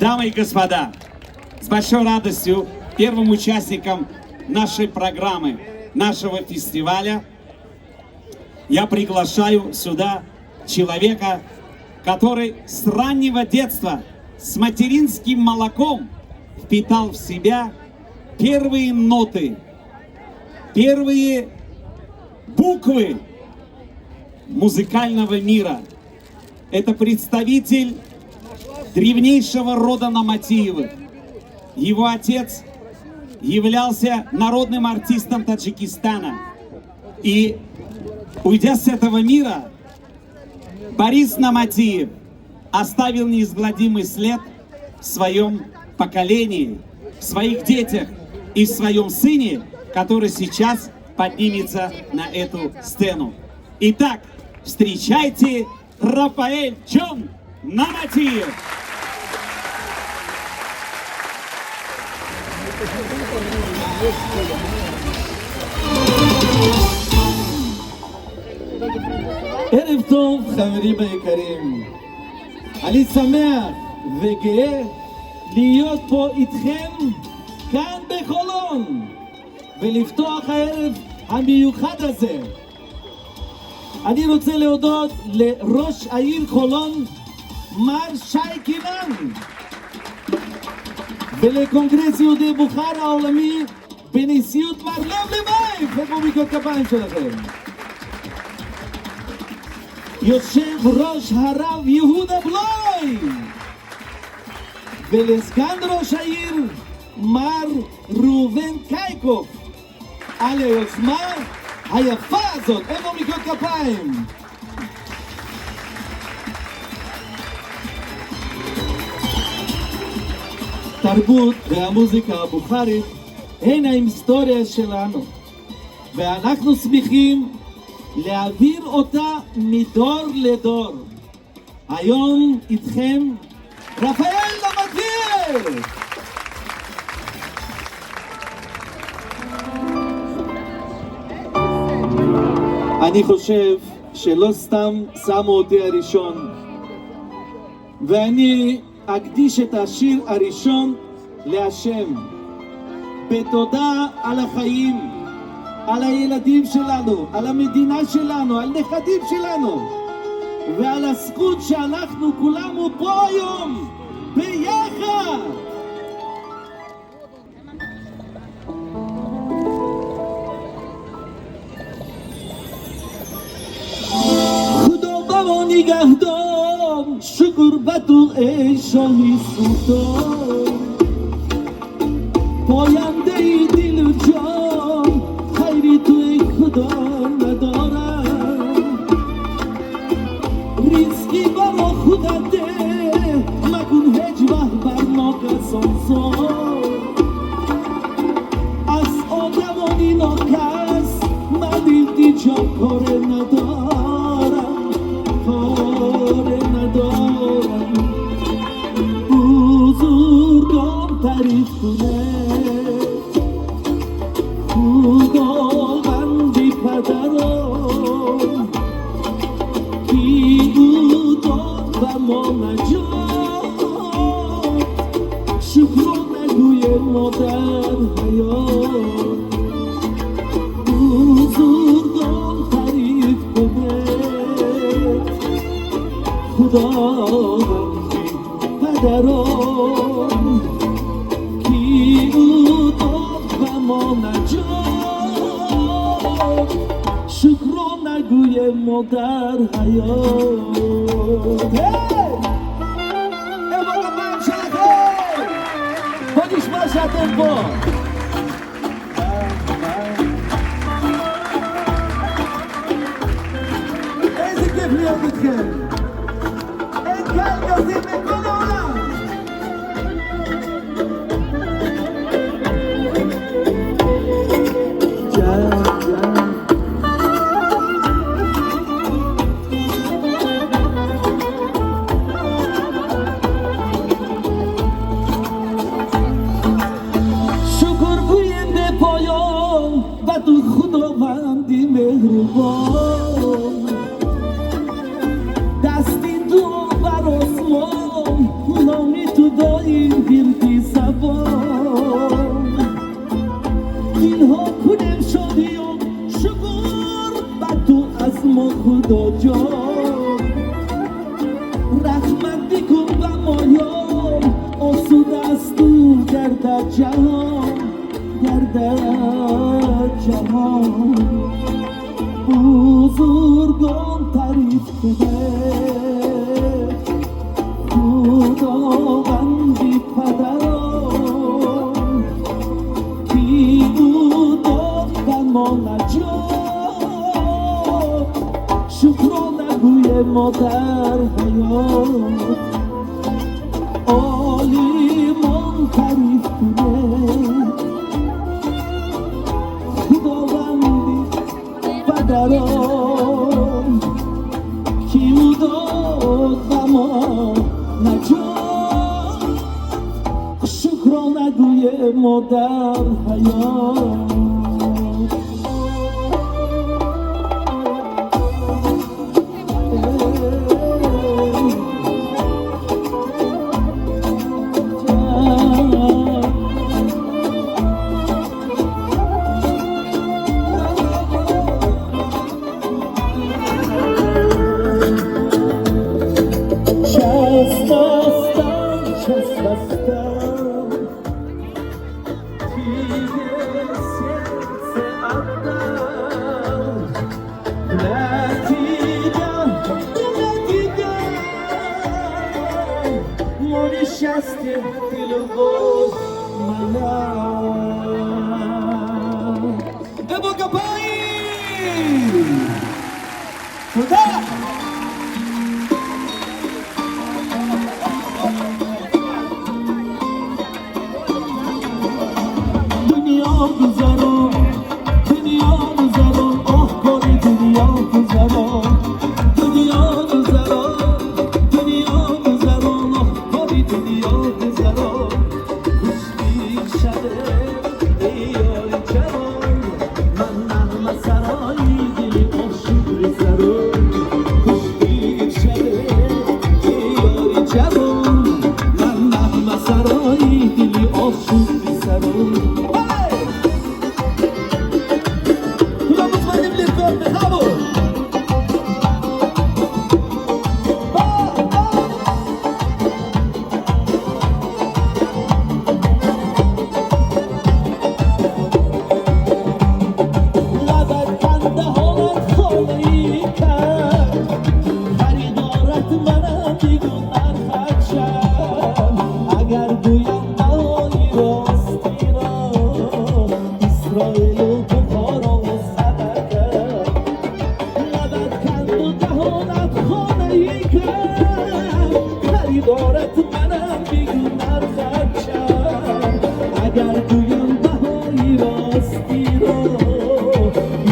Дамы и господа, с большой радостью первым участником нашей программы, нашего фестиваля, я приглашаю сюда человека, который с раннего детства, с материнским молоком впитал в себя первые ноты, первые буквы музыкального мира. Это представитель древнейшего рода Наматиевых. Его отец являлся народным артистом Таджикистана. И, уйдя с этого мира, Борис Наматиев оставил неизгладимый след в своем поколении, в своих детях и в своем сыне, который сейчас поднимется на эту сцену. Итак, встречайте Рафаэль Джон Наматиев! ערב טוב חברים היקרים, אני שמח וגאה להיות פה איתכם כאן בחולון ולפתוח הערב המיוחד הזה. אני רוצה להודות לראש העיר חולון מר שי קינן ולקונגרס יהודי בוכרה העולמי בנשיאות מר לב לבייב. איפה מחיאות כפיים שלכם? יושב ראש הרב יהודה בלוי ולסגן ראש העיר מר ראובן קייקוב על היוזמה היפה הזאת. איפה מחיאות כפיים? תרבות והמוזיקה הבוכרית הן ההיסטוריה שלנו, ואנחנו שמחים להעביר אותה מדור לדור. היום איתכם רפאל נמתיев! אני חושב שלא סתם שמו אותי הראשון, ואני אקדיש את השיר הראשון להשם, בתודה על החיים, על הילדים שלנו, על המדינה שלנו, על נכדים שלנו, ועל הזכות שאנחנו כולנו פה היום ביחד. خدا با نگهدار شکر به تو ای شاهی سلطان، پاینده ای دل و جان، خیری تو ای خدا ندارم. ریسکی برا خودت ده، مکن هیچ وقت بر ناکسان. از آدمانی ناکس من دیدی جان کار ندارم، کار ندارم. بزرگان تعریف کنه خداوندی پدرم، کی او داد و ما نجات. شکر نگوی مادر حیات، بزرگان تعریف کنه خداوندی پدرم، کی او داد و ما نجات. شکر نگوی مادر حیات. امام من شده خودش باشد با איזה כיף להיות איתכם. אין קהל כזה בכל העולם. شکر گویم به پایان و تو خداوندی مهربان، دستی تو بر آسمان نامی تو خدایی گردی زبان اینها کنم شادی و شکر بد تو از ما خدا جان رحمت بکن و مایان آسود از تو گردد جهان بزرگان تعریف کنه خداوندی پدران کی بود دادن ما نجات شکرانه گوی مادر حیات عالیمان تعریف کنه خداوندی پدران کی داد به ما نجات شکرانه گوی مادر حیات Счастье и любовь моя. Эбокапай! Сюда! Dünya güzelim, dünya güzelim, oh kori dünya güzelim, dünya güzelim, dünya güzelim, oh kori dünya güzelim. Kuşki şade, ey cavan, man nahma saray dili oşuk rizerim. Kuşki şade, ey cavan, man nahma saray dili oşuk rizerim. خریدارت منم بگو نرخد شم اگر گویم بهایی راستی را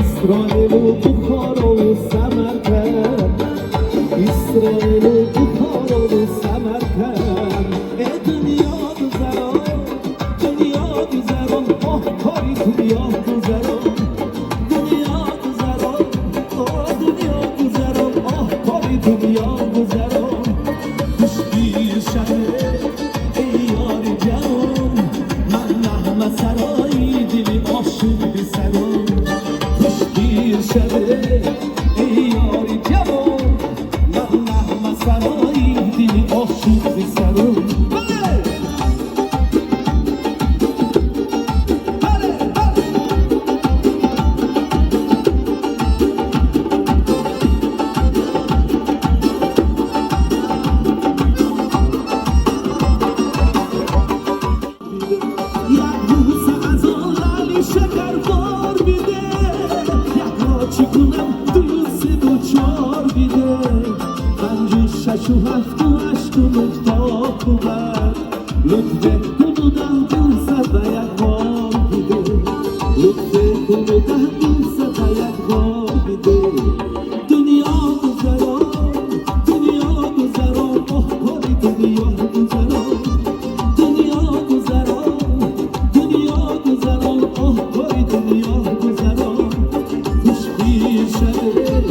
اسرائیل و بخارا و سمرقند اسرائیل و بخارا و سمرقند ای دنیا گذران دنیا گذران آه کاری دنیا گذران دنیا گذران آه دنیا گذران آه کاری دنیا گذران سرایی دلی آشوب سرم خوشگیر شده ای یاری جوان من نغمه سرایی دلی آشوب سرم شش و هفت و هشت و نه تا خوبت لطفه کن و ده دوست و یک بار بیده لطفه کن و ده دوست و یک بار بیده دنیا گذران دنیا گذران آه کاری دنیا گذران دنیا گذران دنیا گذران آه کاری دنیا گذران خوشگیر شده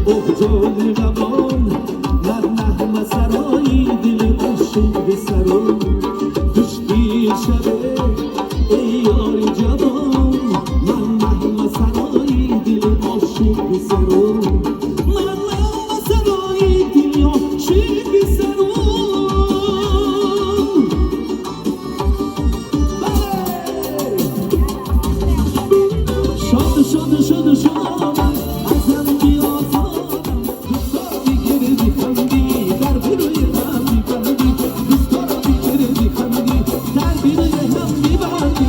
اوه جان روان سرایی دل عاشق به سر سرم خشکی شبه ای یار جوان من محمد سرایی دل عاشق سرم من محمد سرایی دل عاشق سرم شاد شاد شاد شادم ازم بیازادم دوستا بگیره بیخندی در بیروی هم بیبندی دوستا را بگیره بیخندی در بیروی هم بیبندی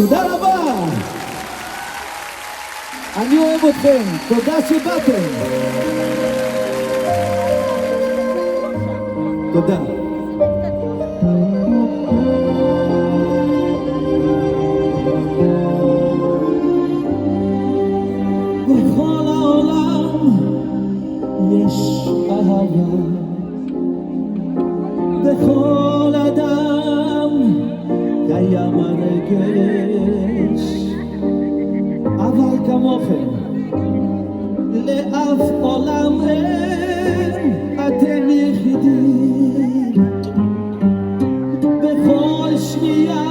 תודה רבה. אני אוהב אתכם, תודה שבאתם. תודה. בכל העולם יש אהבה רגש, אבל כמוכם לאף עולם אין, אתם יחידים. בכל שנייה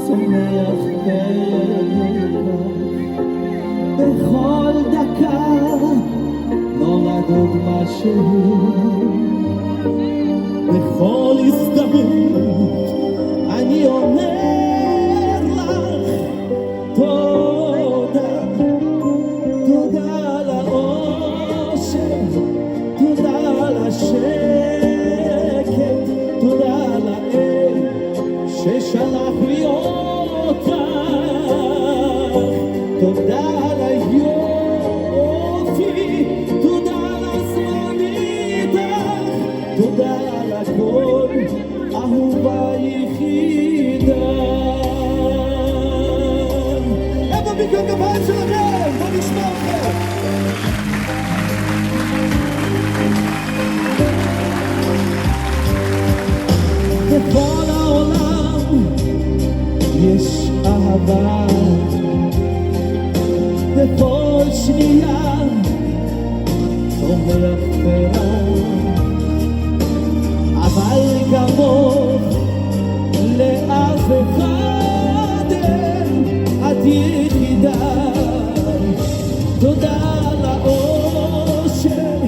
צומח פרח, בכל דקה נולד עוד משהו, בכל הזדמנות אני אומר לך תודה. תודה על האושר, תודה על השקט, תודה על האל ששלח לי אותך, תודה על היופי, תודה על הזמן איתך, תודה על הכל, אהובה יחידה. איפה מיקרון כפיים שלכם? בוא נשמע אתכם. בכל העולם יש אהבה, בכל שנייה צומח פרח, אבל כמוך לאף אחד אין, את יחידה. תודה על האושר,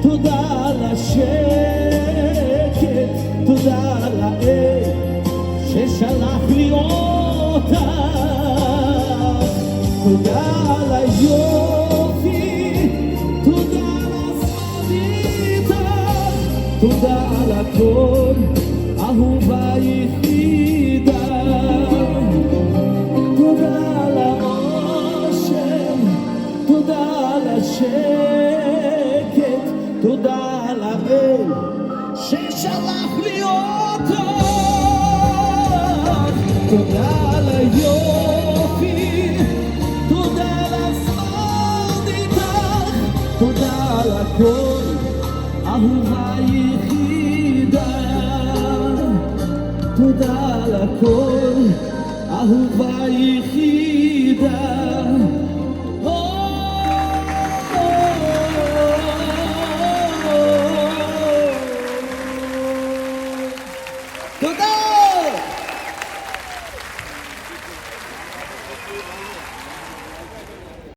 תודה על השקט, תודה על האל ששלח לי אותך, תודה על היופי, תודה על הזמן איתך, תודה על הכל, אהובה יחידה. תודה על האושר, תודה על השקט, תודה על האל ששלח לי אותך, תודה על היופי, תודה על הזמן איתך, תודה על הכל, אהובה יחידה. תודה על הכל, אהובה יחידה.